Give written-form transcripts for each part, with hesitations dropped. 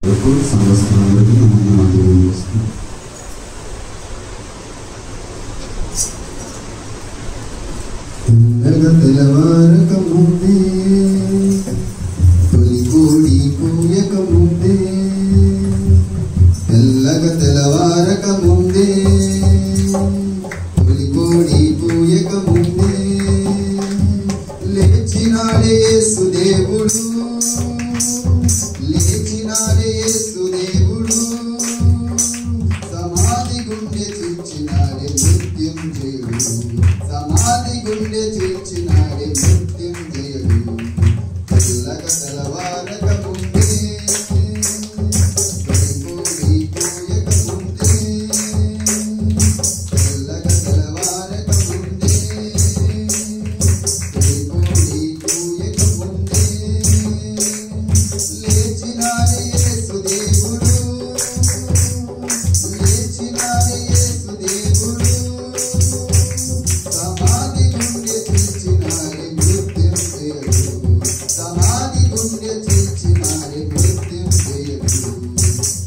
సంవత్సరాలకి నమూనా తెలియజేస్తుంది. తెల్లవారక ముందే తొలి కోడి కూయక ముందే తెల్లవారక ముందే తొలి కోడి కూయక ముందే లేచినాడే యేసుదేవుడు లేచినాడే యేసుదేవుడు సమాధి గుండె చీల్చినాడే మృత్యుంజయుడు సమాధి గుండె చీల్చినాడే మృత్యుంజయుడు తెల్లవారక ముందే తొలి కోడి కూయక ముందే తెల్లవారక ముందే తొలి కోడి కూయక ముందే లేచినాడే యేసుదేవుడు లేచినాడే యేసుదేవుడు సమాధి గుండె చీల్చినాడే మృత్యుంజయుడు సమాధి గుండె చీల్చినాడే మృత్యుంజయుడు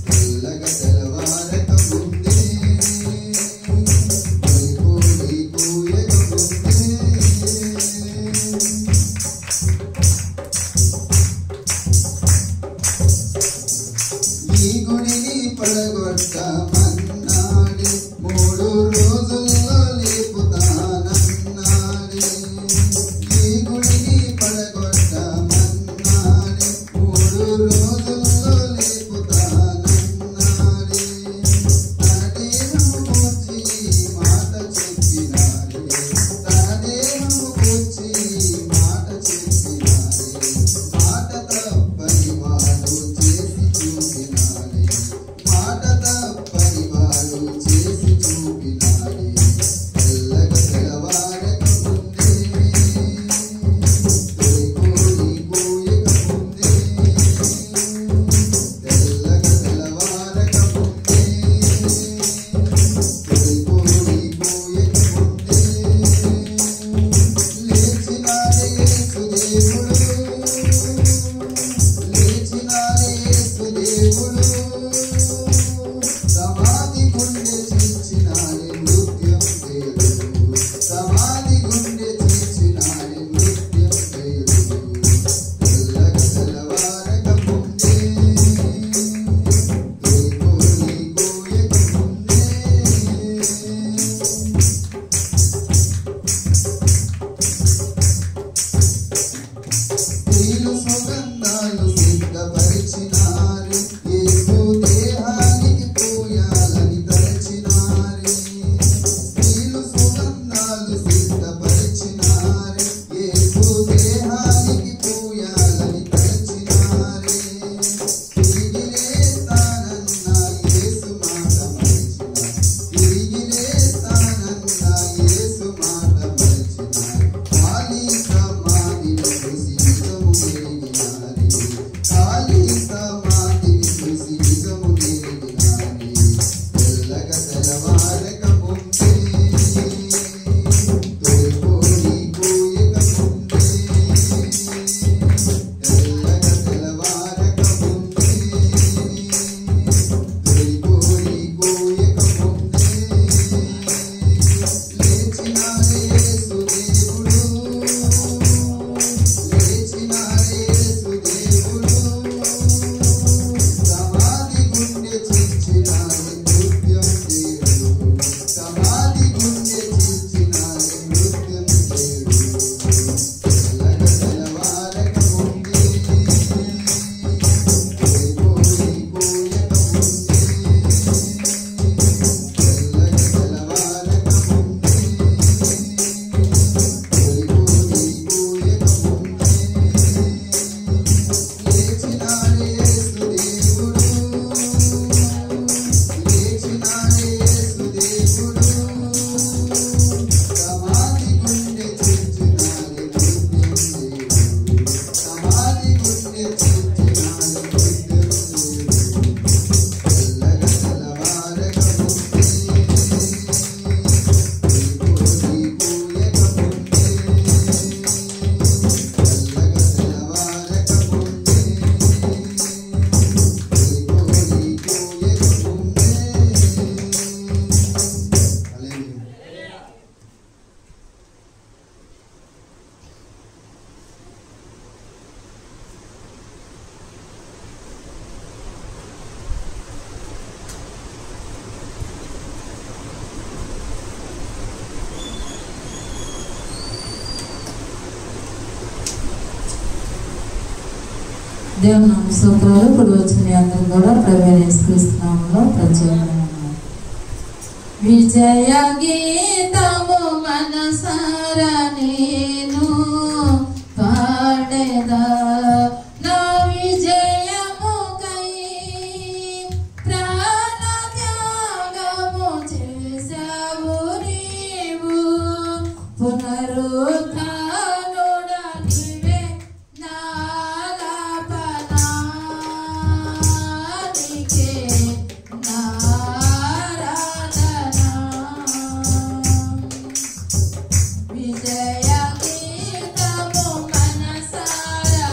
తెల్లవారక ముందే తొలి కోడి కూయక ముందే ఈ గుడిని పడగొట్టమన్నాడే 3 రోజుల్లో లేపుతానన్నాడే ఈ గుడిని పడగొట్టమన్నాడే 3 రోజుల్లో లేపుతానన్నాడే తన దేహము కూర్చి మాట చెప్పినాడే తన దేహము కూర్చి మాట చెప్పినాడే మాట తప్పని వాడు చేసి చూపినాడే మాట తప్పని వాడు చేసి చూపినాడే తెల్లవారక ముందే తొలి కోడి కూయక ముందే తెల్లవారక ముందే తొలి కోడి కూయక ముందే లేచినాడే యేసుదేవుడు లేచినాడే యేసుదేవుడు సమాధి గుండె చీల్చినాడే మృత్యుంజయుడు సమాధి గుండె చీల్చినాడే మృత్యుంజయుడు తెల్లవారక ముందే తొలి కోడి కూయక ముందే స్త్రీలు సుగంధాలు సిద్ధపరిచినారు యేసు దేవుని నామ స్తోత్రాలు. ఇప్పుడు వచ్చిన మీ అందరూ కూడా ప్రభువైన యేసుక్రీస్తునామములో ప్రత్యేకమైన విజయ గీతము మనసారా నేను పాడెదా. నా విజయముకై ప్రాణ త్యాగము చేశావు నీవు. పునరుత్థానుడా నీవే నాలాపనానికే నారాధనా. విజయ గీతము మనసారా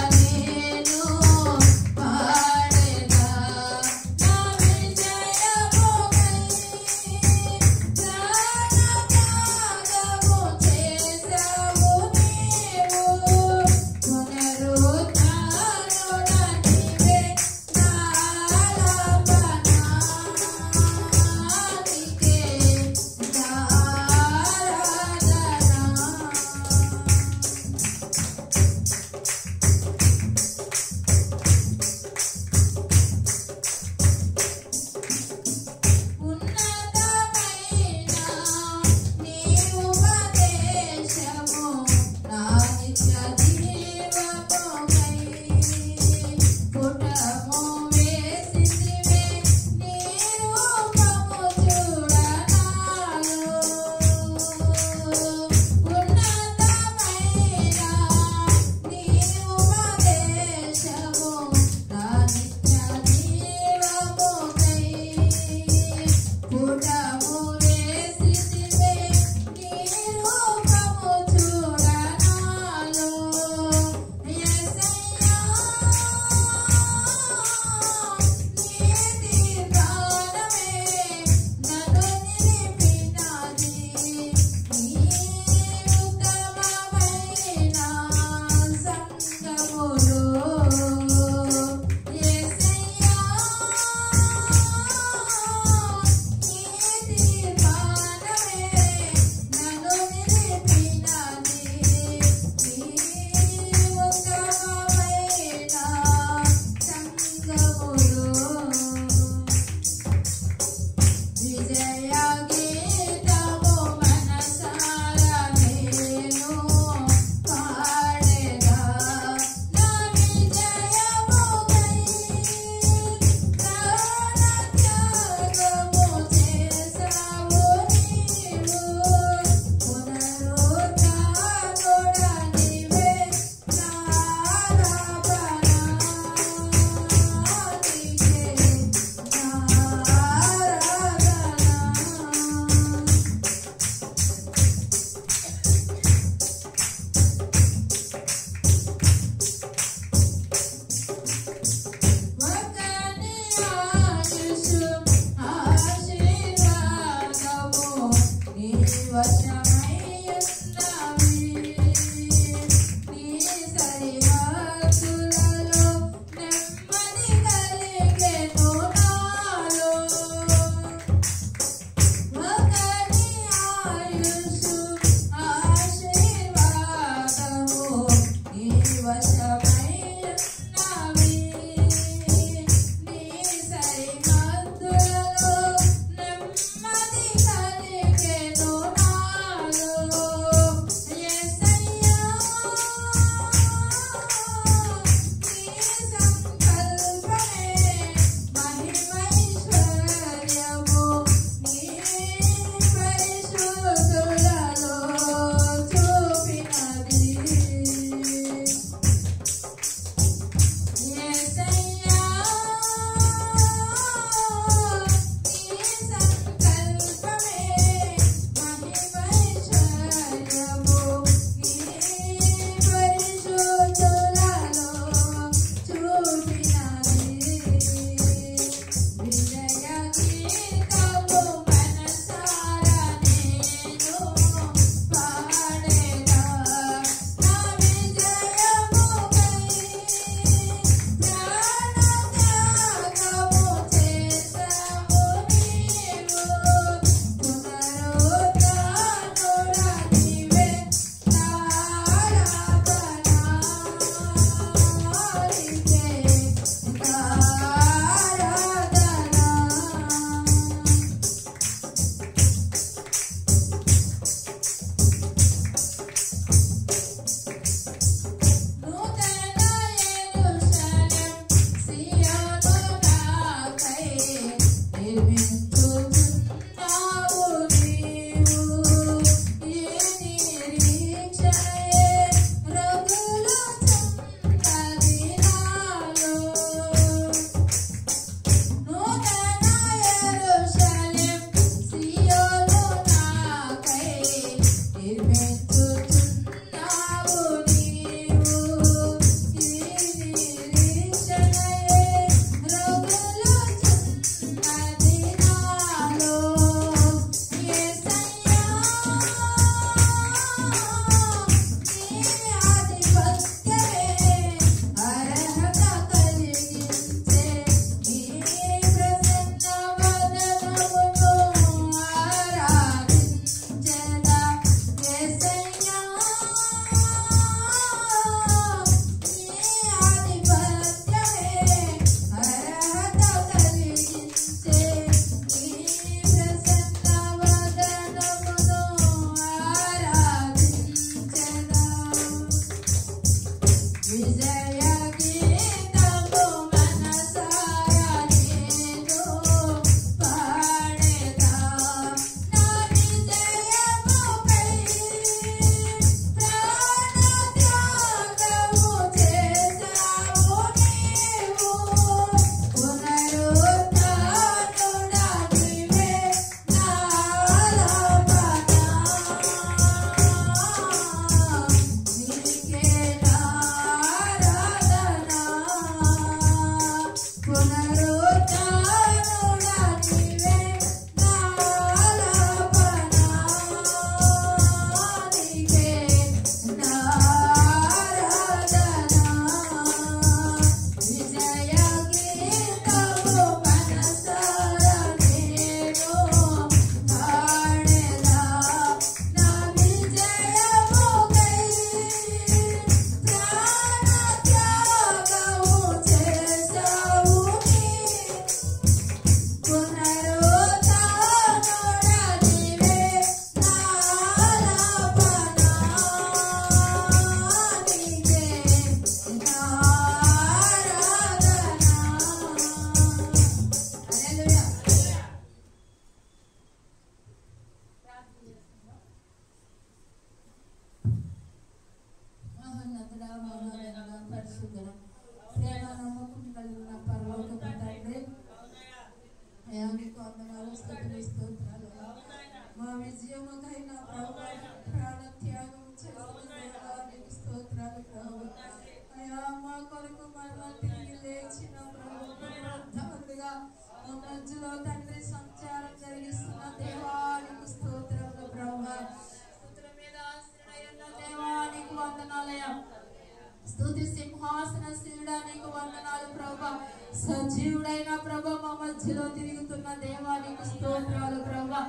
సజీవుడైన ప్రభు మా మధ్యలో తిరుగుతున్న దేవానికి స్తోత్రాలు ప్రభు.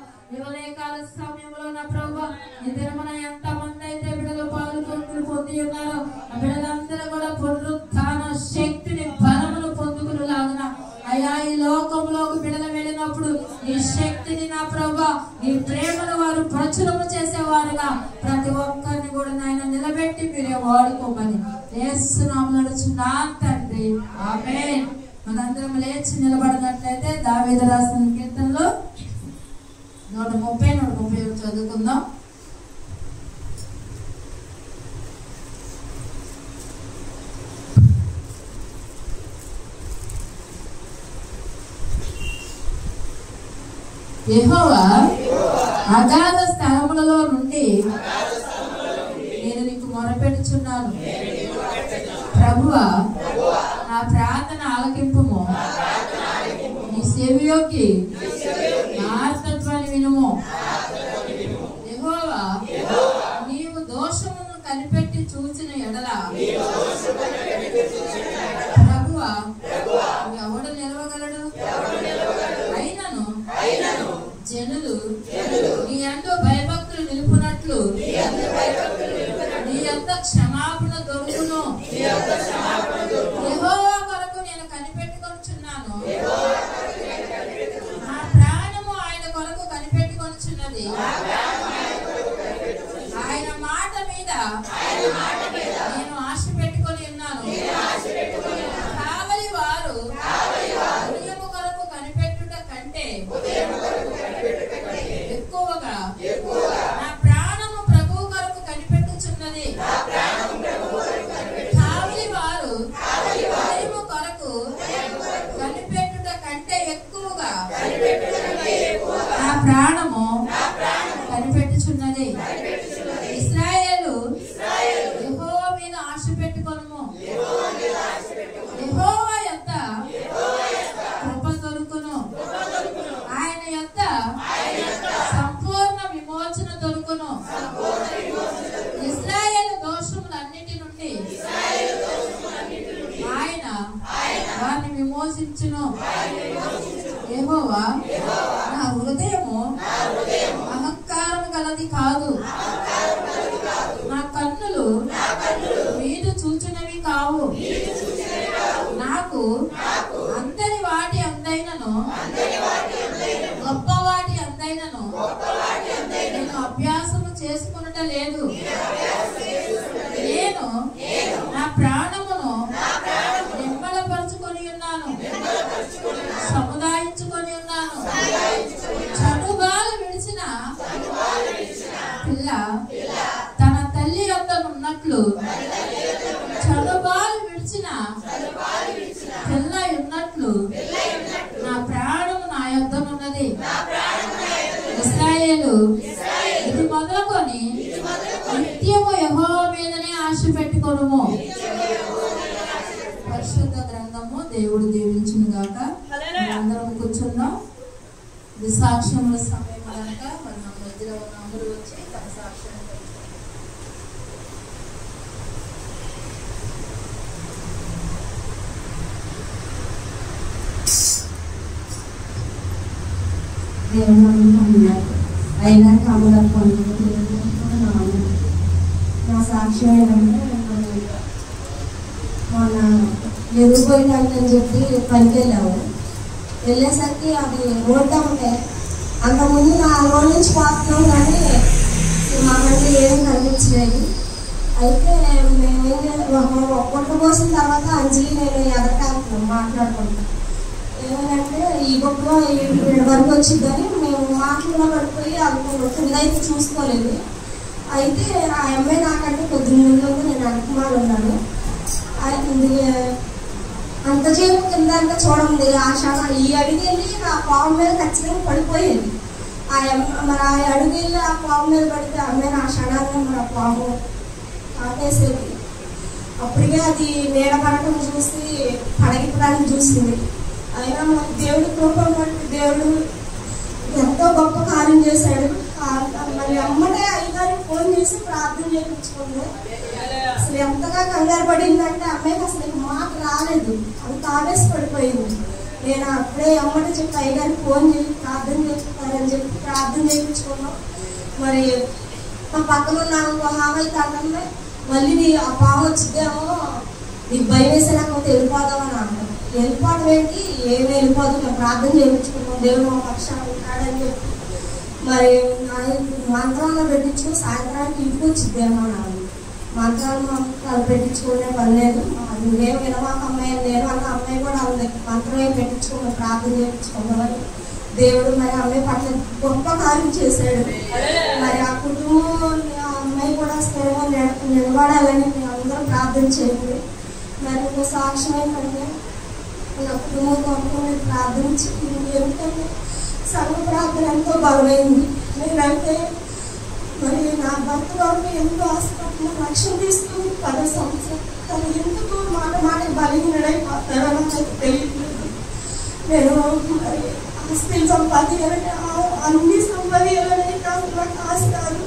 ఉదయకాల సమయంలో నా ప్రభు ఇద్దరు ఎంత మంది అయితే బిడ్డలు పొంది ఉన్నారో ఆ బిడ్డలందరూ కూడా పునరుత్థాన శక్తిని బలమును పొందుకుని లాగున అయ్యా ఈ లోకంలోకి బిడ్డలు వెళ్ళినప్పుడు నీ శక్తిని నా ప్రభు నీ ప్రేమను వారు ప్రచురము చేసేవారుగా ప్రతి ఒక్కరిని కూడా నాయన నిలబెట్టి మీరే వాడుకోమని యేసునామములో నడుచున్నాను తండ్రి, ఆమేన్. మనందరం లేచి నిలబడినట్లయితే దావీదు రాసిన కీర్తనలో 130, 131 చదువుకుందాం. యెహోవా అగాధ స్థలములలో నుండి నేను నీకు మొరపెట్టుచున్నాను. ప్రభువా నా ప్రార్థన ఆలకింపుము, నీ సేవయోకి నా ఆర్తత్వాన్ని వినుము. యెహోవా నీవు దోషమును కనిపెట్టి చూచిన ఎడల ప్రభువా ఎవడు నిలవగలడు? అయినను జనులు నీ యందు భయభక్తులు నిలుపునట్లు నీ యొద్ద క్షమాపణ దొరుకును. యెహోవా కొరకు నేను కనిపెట్టుకొనుచున్నాను, నా ప్రాణము ఆయన కొరకు కనిపెట్టుకొనుచున్నది. ఆయన మాట మీద నేను ఆశ పెట్టుకొని ఉన్నాను. కావలి వారు ఉదయము కొరకు కనిపెట్టుట కంటే ఎక్కువగా నా ప్రాణము ప్రభువు కొరకు కనిపెట్టుచున్నది. కావలి వారు ఉదయము కొరకు కనిపెట్టుట కంటే ఎక్కువగా నా ప్రాణము కనిపెట్టుచున్నది. ఇశ్రాయేలు యెహోవా మీద ఆశ పెట్టుకొనుము. యెహోవా యొద్ద కృప దొరుకును. ఆయన యొద్ద సంపూర్ణ విమోచన దొరుకును. ఇశ్రాయేలు దోషములన్నిటి నుండి ఆయన వారిని విమోచించును. యెహోవా నా హృదయము అహంకారము గలది కాదు, నా కన్నులు మీరు చూచినవి కావు. నాకు అందరి వాటి అందైనను గొప్ప వాటి అందైనను నేను అభ్యాసము చేసుకునుట లేదు. నేను నా ప్రాణమును నిమ్మలపరుచుకొని ఉన్నాను, సముదాయించుకొని ఉన్నాను. చనుబాలు విడిచిన పిల్ల తన తల్లి యొద్ద ఉన్నట్లు చనుబాలు విడిచిన పిల్ల ఉన్నట్లు నా ప్రాణము నా యొద్దనున్నది. ఇశ్రాయేలు ఇది మొదలుకొని నిత్యము యెహోవా మీదనే ఆశ పెట్టుకొనుము. పరిశుద్ధ గ్రంథము దేవుడు దీవించును గాక. అందరం కూర్చున్నాం. ఇది సాక్ష్యముల సమయం కనుక మన మధ్యలో ఉన్న అందరూ వచ్చి తన సాక్ష్యం అయినా కమలప్ప నా సాక్ష్యం ఏంటంటే మొన్న ఎదుగుపోయినని చెప్పి పనికి వెళ్ళాము. వెళ్ళేసరికి అది రోడ్డు ఉంటే అంతకుముందు నా రోడ్ నుంచి పోతున్నాం కానీ మాకంటే ఏం కనిపించలేదు. అయితే పొట్టు పోసిన తర్వాత అంజలి నేను ఎదటాడుతున్నాం మాట్లాడుకుంటాం. ఏమంటే ఈ బొక్కలో వరకు వచ్చిందని మేము మాటల్లో పడిపోయి అనుకున్నాం. కింద అయితే చూసుకోలేదు. అయితే ఆ అమ్మాయి నాకంటే కొద్ది ముందు నేను అనుకుమారు ఉన్నాను. అంతసేపు కింద అంతా చూడండి ఆశ ఈ అడుగు వెళ్ళి ఆ పాము మీద ఖచ్చితంగా పడిపోయేది. మరి ఆ అడుగు వెళ్ళి ఆ పాము మీద పడితే అమ్మాయి ఆ క్షణాన్ని మరి ఆ పాము కాటేసేది. అప్పటికే అది నీడ పడటం చూసి పడగిపడానికి చూసింది. అయినా మరి దేవుడి కృప బట్టి దేవుడు ఎంతో గొప్ప కార్యం చేశాడు. మరి అమ్మటే అయ్యగారికి ఫోన్ చేసి ప్రార్థన చేయించుకుంది. అసలు ఎంతగా కంగారు పడిందంటే అమ్మాయికి అసలు మాట రాలేదు. అది కావేసి పడిపోయింది. నేను అప్పుడే అమ్మటే చెప్పి అయ్యగారికి ఫోన్ చేసి ప్రార్థన చేస్తారని చెప్పి ప్రార్థన చేయించుకున్నాం. మరి మా పక్కన ఉన్న ఇంకో హామీ తండ్రి మళ్ళీ ఆ పాము వచ్చిద్దేమో నీకు భయం వేసేలాకపోతే వెళ్ళిపోదామని అంటాం. వెళ్ళిపోవడం ఏంటి ఏమి వెళ్ళిపోదు, మేము ప్రార్థన చేయించుకున్నాం. దేవుడు మా పక్షాన్ని ఉంటాడని చెప్పి మరి మంత్రాలను పెట్టించుకుని సాయంత్రానికి ఇంటికి వచ్చిద్దేమో నాది మంత్రాలు పెట్టించుకునే పని లేదు. నేను వినమాక అమ్మాయి నేను అన్న అమ్మాయి కూడా అంది మంత్రమే పెట్టించుకున్నాం ప్రార్థన చేయించుకున్నామని. దేవుడు మరి అమ్మాయి పట్ల గొప్ప కార్యం చేశాడు. మరి ఆ కుటుంబం ఆ అమ్మాయి కూడా స్థిరంగా నిలబడాలని మేము అందరం ప్రార్థన చేయండి. మరి ఇంకో సాక్ష్యం ఏంటంటే నా కుటుంబం కొరకు నేను ప్రార్థించి ఎందుకంటే సంఘ ప్రార్థన ఎంతో బలమైంది. నేనంటే మరి నా భర్త కొరకు ఎంతో ఆశపడుతున్న రక్షణ తీసుకుని 10 సంవత్సరాలు తను ఎందుకు మాట బలహీనడైపోతారో నాకు తెలియట్లేదు. నేను మరి ఆస్తులు సంపాదించాలంటే అన్ని సంపాదించాలని కాదు నాకు ఆశ కాదు.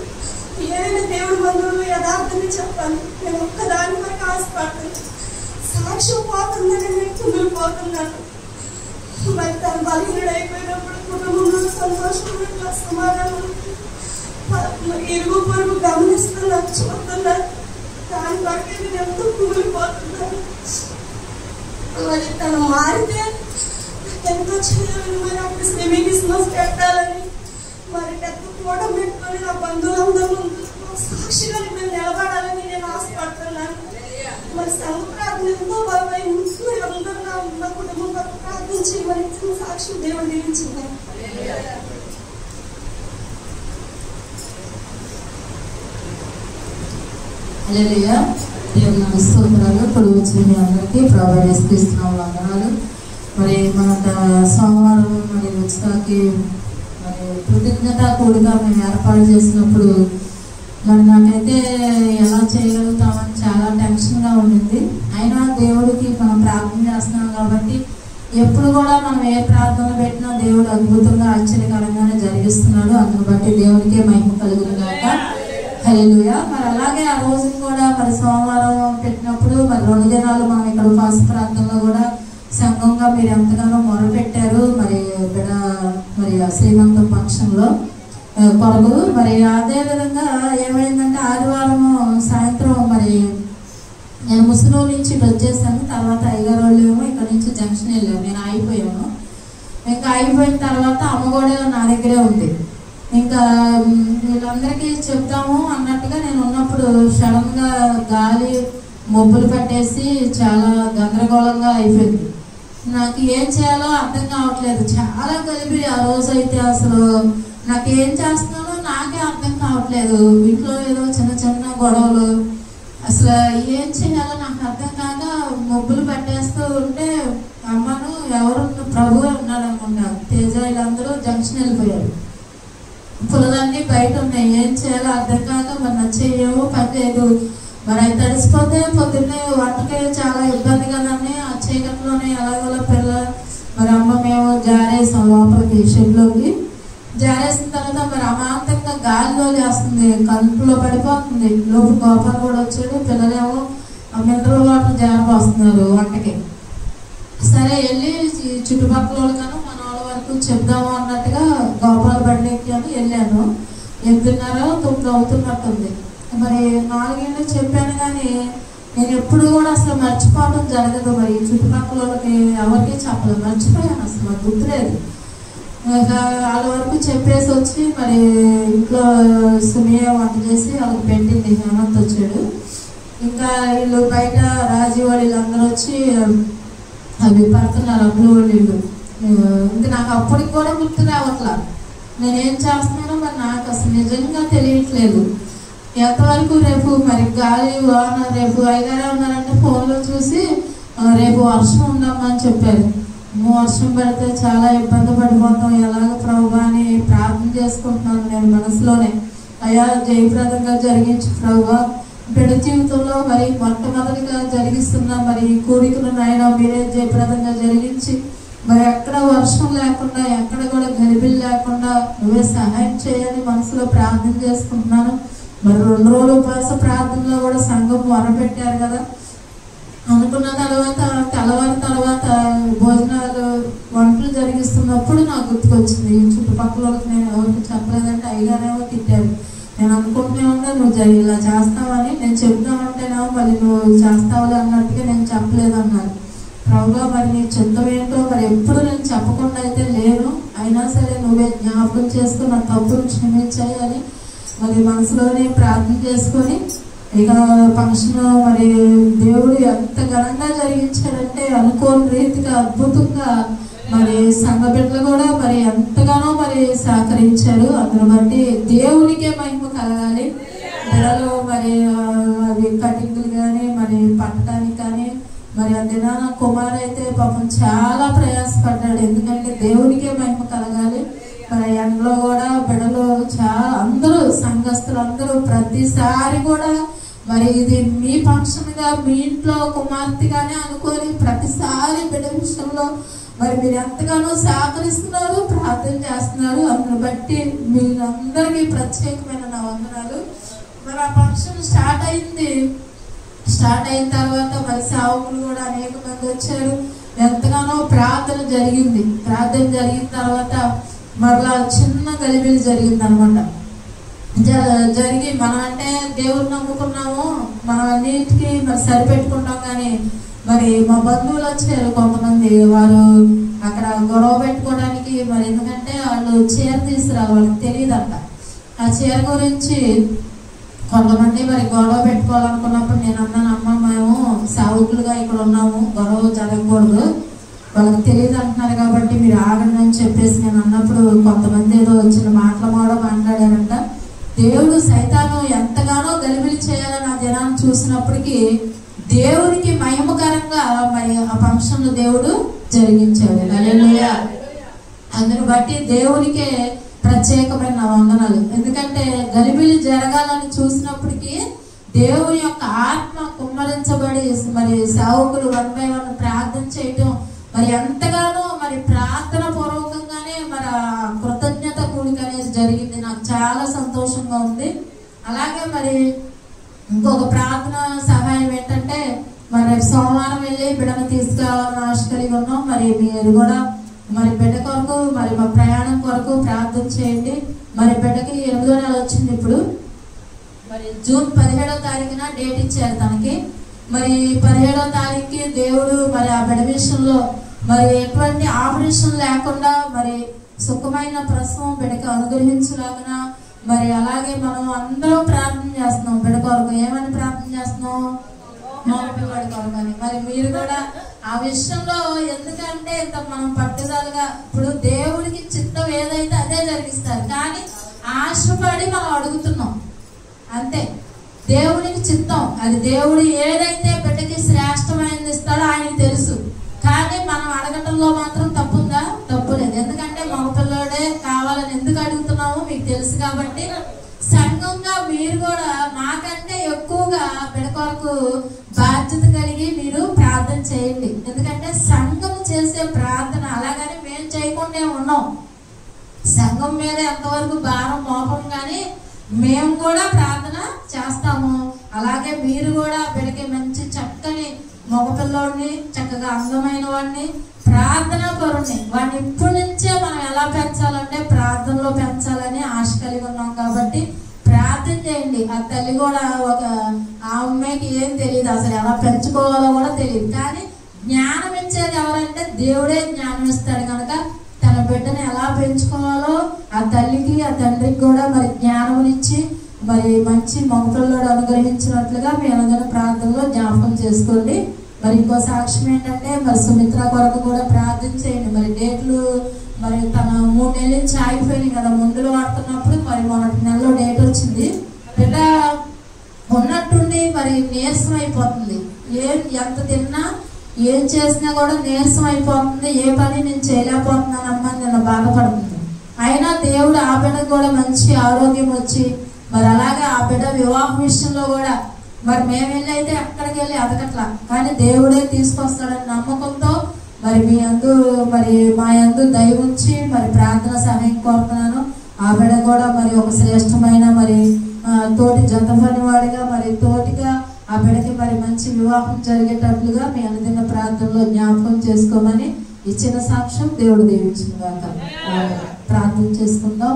ఏదైనా దేవుడి మందులు యథార్థంగా చెప్పాలి. నేను ఒక్కదాని వరకు ఆశపడతాను. సాక్ష్యం పోతుందని నేను కుమిలిపోతున్నాను. మరి తను బలహీనుడు అయిపోయినప్పుడు కుటుంబంలో సంతోషంగా సమాధానం ఇరుగు పొరుగు గమనిస్తున్నారు చూస్తున్నారు. దాని బట్టి నేను ఎంతో కుమిలిపోతున్నాను. మరి తను మారితే ఎంతో చేయాలని మరి అప్పుడు సెమీ క్రిస్మస్ పెట్టాలని మరి పెద్ద ఫోటో పెట్టుకొని నా బంధువులందరూ ముందు సాక్షిగా నేను నిలబడాలని నేను ఆశపడుతున్నాను. మరి సంఘ ప్రార్థన ఎంతో బలమైంది. మరి అందరూ నా కుటుంబం ప్రార్థించి మరి సాక్షి దేవుడు దీవించింది. హల్లెలూయా. దేవుని స్తోత్రాలు. ఇప్పుడు వచ్చిన మీ అందరికీ ప్రభు యేసుక్రీస్తు వందనాలు. మరి మన సోమవారం మరి ఉత్సవానికి మరి కృతజ్ఞత కూడిగా మేము ఏర్పాటు చేసినప్పుడు మరి నాకైతే ఎలా చేయగలుగుతామని చాలా టెన్షన్గా ఉండింది. అయినా దేవుడికి మనం ప్రార్థన చేస్తున్నాం కాబట్టి ఎప్పుడు కూడా మనం ఏ ప్రార్థన పెట్టినా దేవుడు అద్భుతంగా ఆశ్చర్యకరంగానే జరిగిస్తున్నాడు. అందును బట్టి దేవుడికే మహిమ కలుగునుగాక. హల్లెలూయా. మరి అలాగే ఆ రోజు కూడా మరి సోమవారం పెట్టినప్పుడు మరి 2 దినాలు మనం ఇక్కడ ఉపవాస ప్రార్థనలో కూడా సంఘంగా మీరు ఎంతగానో మొరపెట్టారు. మరి ఇక్కడ మరి శ్రీమంత ఫంక్షన్లో కొరకు మరి అదే విధంగా ఏమైందంటే ఆదివారం సాయంత్రం మరి నేను ముసునూరు నుంచి వచ్చేసాను. తర్వాత అయ్యగారు వాళ్ళు ఏమో ఇక్కడ నుంచి జంక్షన్ వెళ్ళాము. నేను ఆగిపోయాను. ఇంకా అయిపోయిన తర్వాత అమ్మ కూడా నా దగ్గరే ఉంది. ఇంకా వీళ్ళందరికీ చెప్తాము అన్నట్టుగా నేను ఉన్నప్పుడు సడన్గా గాలి మబ్బులు పట్టేసి చాలా గందరగోళంగా అయిపోయింది. నాకు ఏం చేయాలో అర్థం కావట్లేదు. చాలా కలిపి ఆ రోజు అయితే అసలు నాకు ఏం చేస్తున్నానో నాకే అర్థం కావట్లేదు. ఇంట్లో ఏదో చిన్న చిన్న గొడవలు, అసలు ఏం చేయాలో నాకు అర్థం కాక మబ్బులు పట్టేస్తూ ఉంటే అమ్మను ఎవరు ప్రభు ఉన్నాడు అనుకుంటా. తేజ వీళ్ళందరూ జంక్షన్ వెళ్ళిపోయారు. పుల్లలన్నీ బయట ఉన్నాయి. ఏం చేయాలో అర్థం కాక మరి నచ్చేయేమో పనిలేదు. మరి అవి తడిసిపోతే పొద్దున్నే వంటకే చాలా ఇబ్బంది కదండి. ఆ చీకట్లోనే ఎలాగోలా మరి అమ్మ మేము జారేసాం లోపలికి షెడ్లోకి. జారేసిన తర్వాత మరి అమాంతంగా గాలిలో లేస్తుంది, కలుపులో పడిపోతుంది. లోపు గోపాలు కూడా వచ్చాడు. పిల్లలేమో మినరల్ వాటర్ జారిపోస్తున్నారు వంటకి. సరే వెళ్ళి చుట్టుపక్కల వాళ్ళకన్నా మన వాళ్ళ వరకు చెప్దాము అన్నట్టుగా గోపాల బండి ఎక్కాను. వెళ్ళాను. 8:30-9 అవుతున్నట్టుంది. మరి 4 గంటలకు చెప్పాను కానీ నేను ఎప్పుడు కూడా అసలు మర్చిపోవడం జరగదు. మరి చుట్టుపక్కల వాళ్ళకి ఎవరికి చెప్పలేదు, మర్చిపోయాను, అసలు నాకు గుర్తులేదు. వాళ్ళ వరకు చెప్పేసి వచ్చి మరి ఇంట్లో సుమియ వంట చేసి వాళ్ళకి పెట్టింది. హేమంత్ వచ్చాడు. ఇంకా వీళ్ళు బయట రాజీవ్ వాళ్ళు అందరూ వచ్చి అవి పడుతున్నారు, అప్పుడు వాళ్ళు. ఇంకా నాకు అప్పటికి కూడా గుర్తు రావట్లా నేనేం చేస్తున్నానో. మరి నాకు అసలు నిజంగా తెలియట్లేదు. ఎంతవరకు రేపు మరి గాలి వాన రేపు 5 ఉన్నారంటే ఫోన్లో చూసి రేపు వర్షం ఉందమ్మని చెప్పారు. వర్షం పడితే చాలా ఇబ్బంది పడిపోతాం, ఎలాగ ప్రభువా అని ప్రార్థన చేసుకుంటున్నాను నేను మనసులోనే. అయ్యా జయప్రదంగా జరిగించు ప్రభువా, బిడ్డ జీవితంలో మరి మొట్టమొదటిగా జరిగిస్తున్న మరి కోరికలు నాయన మీరే జయప్రదంగా జరిగించి మరి ఎక్కడ వర్షం లేకుండా ఎక్కడ కూడా గలిబిలు లేకుండా నువ్వే సహాయం చేయని మనసులో ప్రార్థన చేసుకుంటున్నాను. మరి 2 రోజులు ఉపవాస ప్రార్థనలో కూడా సంఘం మొరపెట్టారు కదా. అనుకున్న తర్వాత తెల్లవారి తర్వాత భోజనాలు వంటలు జరిగిస్తున్నప్పుడు నాకు గుర్తుకొచ్చింది. చుట్టుపక్కల వాళ్ళకి నేను ఎవరికి చెప్పలేదంటే అయ్యగారేమో తిట్టారు. నేను అనుకుంటూనే ఉన్నా నువ్వు ఇలా చేస్తావని. నేను చెప్తామంటేనేమో మళ్ళీ నువ్వు చేస్తావులే అన్నట్టుగా నేను చెప్పలేదు అన్నారు. ప్రభువా మరి నీ చిత్తం ఏంటో మరి ఎప్పుడు నేను చెప్పకుండా అయితే లేను, అయినా సరే నువ్వే జ్ఞాపకం చేసుకుని నా తప్పును క్షమించాయి అని మరి మనసులోనే ప్రార్థన చేసుకొని ఇక ఫంక్షన్ మరి దేవుడు ఎంత ఘనంగా జరిగించాడంటే అనుకోని రీతిగా అద్భుతంగా మరి సంఘ బిడ్డలు కూడా మరి ఎంతగానో మరి సహకరించారు. అందును బట్టి దేవునికే మహిమ కలగాలి. బిడ్డలు మరి అవి కటింగ్లు కానీ మరి పట్టడానికి కానీ మరి ఆ దినాన కుమార్ అయితే పాపం చాలా ప్రయాసపడ్డాడు. ఎందుకంటే దేవునికే మహిమ కలగాలి. మరి ఎండలో కూడా బిడ్డలు చాలా అందరూ సంఘస్థులు అందరూ ప్రతిసారి కూడా మరి ఇది మీ ఫంక్షన్గా మీ ఇంట్లో కుమార్తెగానే అనుకొని ప్రతిసారి బిడ్డ విషయంలో మరి మీరు ఎంతగానో సహకరిస్తున్నారు, ప్రార్థన చేస్తున్నారు. అందును బట్టి మీరందరికీ ప్రత్యేకమైన నా వందనాలు. మరి ఆ ఫంక్షన్ స్టార్ట్ అయిన తర్వాత మరి సేవకులు కూడా అనేక మంది వచ్చారు. ఎంతగానో ప్రార్థన జరిగింది. ప్రార్థన జరిగిన తర్వాత మరలా చిన్న గలిబిలి జరిగింది అనమాట. జరిగి మనం అంటే దేవుడిని నమ్ముకున్నాము, మనం అన్నిటికీ మరి సరిపెట్టుకుంటాం. కానీ మరి మా బంధువులు వచ్చారు కొంతమంది, వారు అక్కడ గొడవ పెట్టుకోవడానికి మరి ఎందుకంటే వాళ్ళు చీర తీసుకురావాలి, వాళ్ళకి తెలియదంట. ఆ చీర గురించి కొంతమంది మరి గొడవ పెట్టుకోవాలనుకున్నప్పుడు నేను అన్నాను, అమ్మ మేము సావుకులుగా ఇక్కడ ఉన్నాము, గొడవ జరగకూడదు, వాళ్ళకి తెలియదు అంటున్నారు కాబట్టి మీరు ఆగండి అని చెప్పేసి నేను అన్నప్పుడు కొంతమంది ఏదో వచ్చిన మాట్లాడారంట. దేవుడు సైతాను ఎంతగానో గలిబిలి చేయాలని ఆ జనాన్ని చూసినప్పటికీ దేవునికి మహిమకరంగా మరి ఆ ఫంక్షన్ దేవుడు జరిగించాడు. హల్లెలూయా. అందును బట్టి దేవునికే ప్రత్యేకమైన వందనాలు. ఎందుకంటే గలిబిలి జరగాలని చూసినప్పటికీ దేవుని యొక్క ఆత్మ కుమ్మరించబడి మరి సేవకులు 1 by 1 ప్రార్థన చేయటం మరి ఎంతగానో మరి ప్రార్థన పూర్వకంగానే మరి కృతజ్ఞత కూడిక అనేది జరిగింది. నాకు చాలా సంతోషంగా ఉంది. అలాగే మరి ఇంకొక ప్రార్థన సహాయం ఏంటంటే మరి సోమవారం వెళ్ళి బిడ్డను తీసుకురావాలని ఆశ కలిగి ఉన్నాం. మరి మీరు కూడా మరి బిడ్డ కొరకు మరి మా ప్రయాణం కొరకు ప్రార్థన చేయండి. మరి బిడ్డకి 8వ నెల వచ్చింది. ఇప్పుడు మరి జూన్ 17వ తారీఖున డేట్ ఇచ్చారు తనకి. మరి 17వ తారీఖుకి దేవుడు మరి ఆ బిడ్డ విషయంలో మరి ఎటువంటి ఆపరేషన్ లేకుండా మరి సుఖమైన ప్రసవం బిడ్డకి అనుగ్రహించలాగిన మరి అలాగే మనం అందరం ప్రార్థన చేస్తున్నాం బిడ్డ కొరకు. ఏమని ప్రార్థన చేస్తున్నాం? మగపిల్లడి కొరకు అని. మరి మీరు కూడా ఆ విషయంలో ఎందుకంటే ఇంత మనం పట్టుదలగా ఇప్పుడు దేవుడికి చిత్తం ఏదైతే అదే జరిగిస్తారు, కానీ ఆశపడి మనం అడుగుతున్నాం అంతే. దేవుడికి చిత్తం అది దేవుడు ఏదైతే బిడ్డకి శ్రేష్టమైనది ఇస్తాడో ఆయనకి తెలుసు. కానీ మనం అడగటంలో మాత్రం తప్పుందా? తప్పు లేదు. ఎందుకంటే మగపిల్లడే కావాలని ఎందుకు అడుగుతున్నామో మీకు తెలుసు. కాబట్టి సంఘంగా మీరు కూడా మాకంటే ఎక్కువగా బిడ్డ కొరకు బాధ్యత బాధ్యత కలిగి మీరు ప్రార్థన చేయండి. ఎందుకంటే సంఘం చేసే ప్రార్థన అలాగని మేము చేయకుండా ఉన్నాం. సంఘం మీద ఎంతవరకు భారం మోపం, కానీ మేము కూడా ప్రార్థన చేస్తాము. అలాగే మీరు కూడా బిడ్డకి మంచి చక్కని మగపిల్లోడిని, చక్కగా అందమైన వాడిని, ప్రార్థన పరుణ్ణి, వాడిని ఇప్పటి నుంచే మనం ఎలా పెంచాలంటే ప్రార్థనలో పెంచాలని ఆశ కలిగి ఉన్నాం. కాబట్టి ప్రార్థన చేయండి. ఆ తల్లి కూడా ఆ అమ్మాయికి ఏం తెలియదు, అసలు ఎలా పెంచుకోవాలో కూడా తెలియదు. కానీ జ్ఞానం ఇచ్చేది ఎవరంటే దేవుడే జ్ఞానం ఇస్తాడు. కనుక తన బిడ్డని ఎలా పెంచుకోవాలో ఆ తల్లికి ఆ తండ్రికి కూడా మరి జ్ఞానం ఇచ్చి మరి మంచి మగపిల్లడు అనుగ్రహించినట్లుగా మీ అనుదిన ప్రార్థనలో జ్ఞాపకం చేసుకోండి. మరి ఇంకో సాక్ష్యం ఏంటంటే మరి సుమిత్ర కొరకు కూడా ప్రార్థన చేయండి. మరి డేట్లు మరి తన 3 నెలల నుంచి ఆగిపోయినాయి కదా, ముందులో వాడుతున్నప్పుడు మరి మొన్నటి నెలలో డేట్ వచ్చింది. బిడ్డ ఉన్నట్టుండి మరి నీరసం అయిపోతుంది. ఎంత తిన్నా ఏం చేసినా కూడా నీరసం అయిపోతుంది. ఏ పని నేను చేయలేకపోతున్నాను అమ్మ నిన్న బాధపడుతుంది. అయినా దేవుడు ఆ బిడ్డకు కూడా మంచి ఆరోగ్యం వచ్చి మరి అలాగే ఆ బిడ్డ వివాహ విషయంలో కూడా మరి మేము వెళ్ళి అయితే ఎక్కడికి వెళ్ళి అదకట్లా, కానీ దేవుడే తీసుకొస్తాడని నమ్మకంతో మరి మీ అందు మరి మా యందు దయ ఉంచి మరి ప్రార్థన సహాయం కోరుతున్నాను. ఆ బిడ్డ కూడా మరి ఒక శ్రేష్టమైన మరి తోటి జత పనివాడిగా మరి తోటిగా ఆ బిడ్డకి మరి మంచి వివాహం జరిగేటట్లుగా మీ అనుదిన ప్రార్థనలో జ్ఞాపకం చేసుకోమని ఇచ్చిన సాక్ష్యం దేవుడు దీవించుగాక. ప్రార్థన చేసుకుందాం.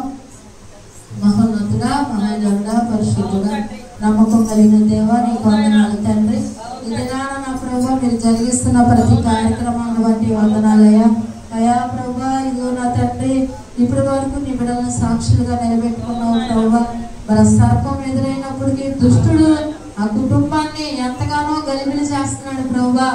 మహోన్నతుడా, మహాగణుడా, పరిశుద్ధుడా, నమ్మకం కలిగిన దేవా, నీకు వందనాలు తండ్రి. ఇది నా ప్రభు మీరు జరిగిస్తున్న ప్రతి కార్యక్రమాన్ని బట్టి వందనాలయ్యా. అయ్యా ప్రభు, ఇదిగో నా తండ్రి ఇప్పటి వరకు నీ బిడ్డలను సాక్షులుగా నిలబెట్టుకున్నావు ప్రభు. మరి సర్పం ఎదురైనప్పటికీ దుష్టుడు ఆ కుటుంబాన్ని ఎంతగానో గలిబిలి చేస్తున్నాడు ప్రభు.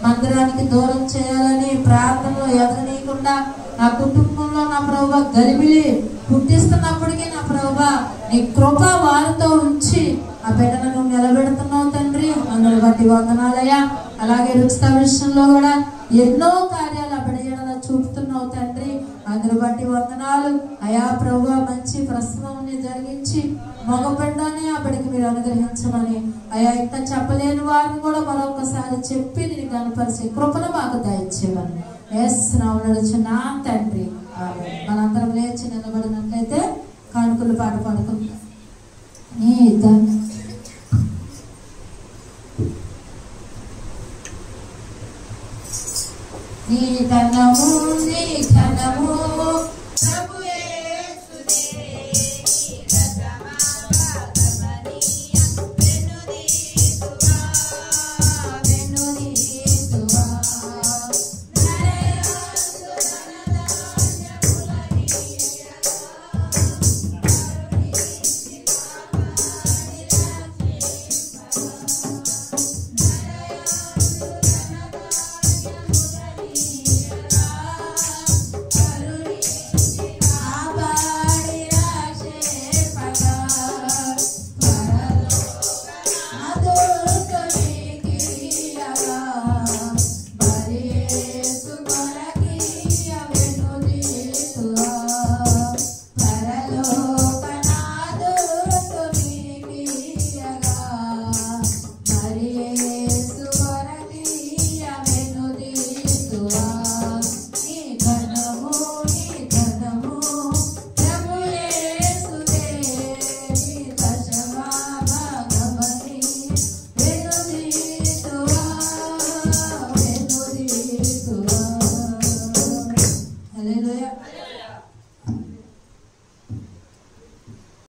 మందిరానికి దూరం చేయాలని ప్రార్థనలో ఎదగనీయకుండా ఆ కుటుంబంలో నా ప్రభు గలిబిలి పుట్టిస్తున్నప్పటికీ నా ప్రభు నీ కృప వారితో ఉంచి ఆ బిడ్డలను నిలబెడుతున్నావు తండ్రి. అందులో బట్టి వందనాలయ్యా. అలాగే రుచిత విషయంలో కూడా ఎన్నో కార్యాలు ఆ బిడ్డ చూపుతున్నావు తండ్రి. అందులో బట్టి వందనాలు అయా ప్రభు. మంచి ప్రసవం జరిగించి మగ బిడ్డని ఆ బిడ్డకి మీరు అనుగ్రహించమని అయా ఇంకా చెప్పలేని వారిని కూడా మరొకసారి చెప్పి నేను కనపరిచే కృపను మాకు దయచేయమని యేసు నామములో నడుచున్నాను తండ్రి.